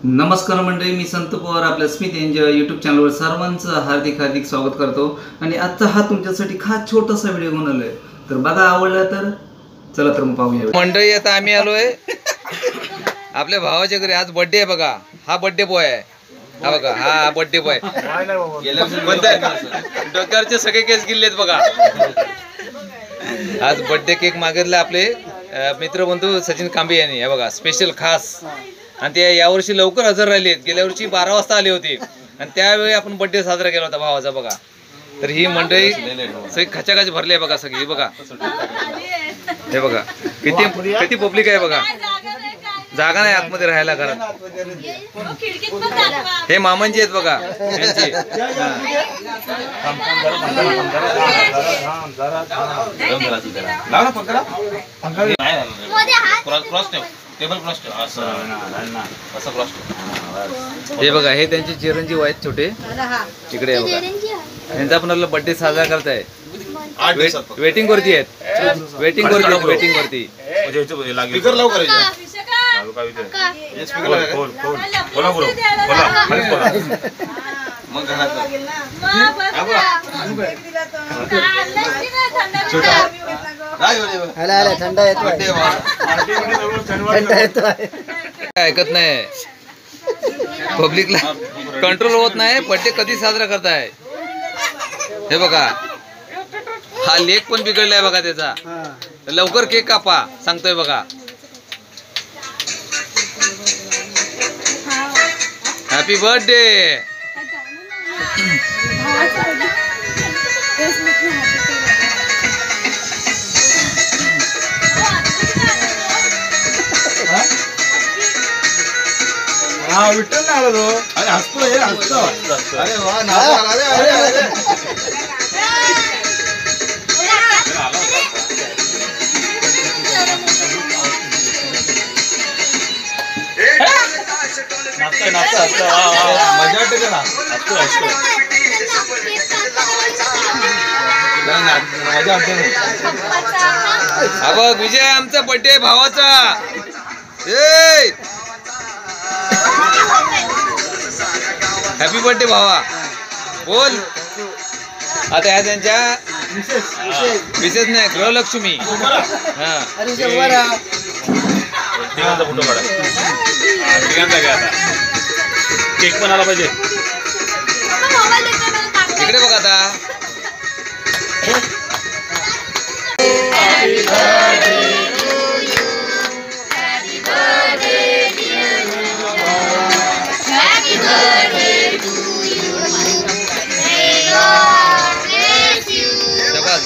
नमस्कार मंडळी, मी संत पवार आपल्या स्मिथ एन्जॉय यूट्यूब चॅनलवर सर्वांचं हार्दिक स्वागत करतो। आणि आजचा हा तुमच्यासाठी खास छोटासा व्हिडिओ बनवलाय, तर बघा, आवडला तर चला तर मग पाहूया। मंडळी, आता आम्ही आलोय आपल्या भावाच्या घरी। आज बर्थडे आहे बघा, हा बर्थडे बॉय आहे, हा बघा, हा बर्थडे बॉय। डोक्यावरचे सगळे केस गिल्लेत बघा। आज बर्थडे केक मागितला आपले मित्रबंधू सचिन कांबे यांनी, हे बघा, स्पेशल खास। आणि ते यावर्षी लवकर हजर राहिलेत, गेल्या वर्षी 12 वाजता आले होते आणि त्यावेळी आपण बर्थडे साजरा केला होता भावाचा बघा। तर ही मंडळी सगळी खचाखच भरली आहे बघा, सगळी बघा, हे बघा किती पब्लिक आहे बघा। जागा नाही आतमध्ये राहायला घरात। हे मामांची आहेत बघा, यांची। हे बघा, हे त्यांचे चिरंजीव आहेत छोटे, इकडे बघा। यांचा पण बर्थडे साजरा करताय, वेटिंग वरती आहेत, वेटिंग वरती। ऐकत नाही, पब्लिकला कंट्रोल होत नाही, बर्थडे कधी साजरा करताय। हे बघा, हा लेख पण बिघडलाय बघा त्याचा, लवकर केक कापा सांगतोय बघा। Happy birthday. हाँ विठ्ठल ना आला तो, अरे हसतो हे हसतो, अरे वाह नाचा, अरे अरे अरे नाचता मजा वाटते ना, हसतो मजा वाटते। हा बघ, विजय आमचा बर्थडे भावाचा। हॅपी बर्थडे भावा, बोल। आता ह्या त्यांच्या विशेष नाही, गृहलक्ष्मी। हा, फोटो काढा, केक पण आला पाहिजे। इकडे बघा आता।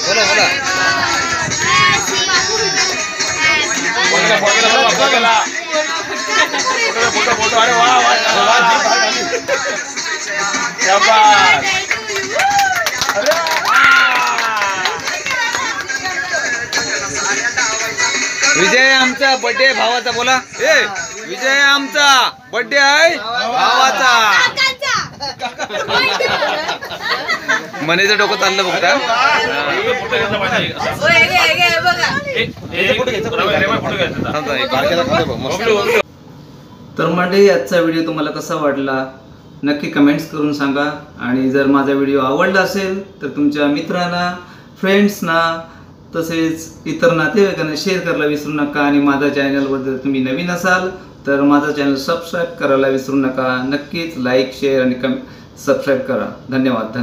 बोला बोला। फोटो, अरे वाह विजय आमचा बर्थडे भावाचा, बोला। विजय आमचा बर्थडे आहे भावाचा। मनेचं डोकं चाललं बघता। तर मंडळी, आजचा व्हिडिओ तुम्हाला कसा वाटला नक्की कमेंट्स करून सांगा। आणि जर माझा व्हिडिओ आवडला असेल तर तुमच्या मित्रांना, फ्रेंड्सना, तसेच इतर नातेवाईकांना शेअर करायला विसरू नका। आणि माझ्या चॅनलवर जर तुम्ही नवीन असाल तर माझा चॅनल सबस्क्राईब करायला विसरू नका। नक्कीच लाईक, शेअर आणि सबस्क्राईब करा। धन्यवाद।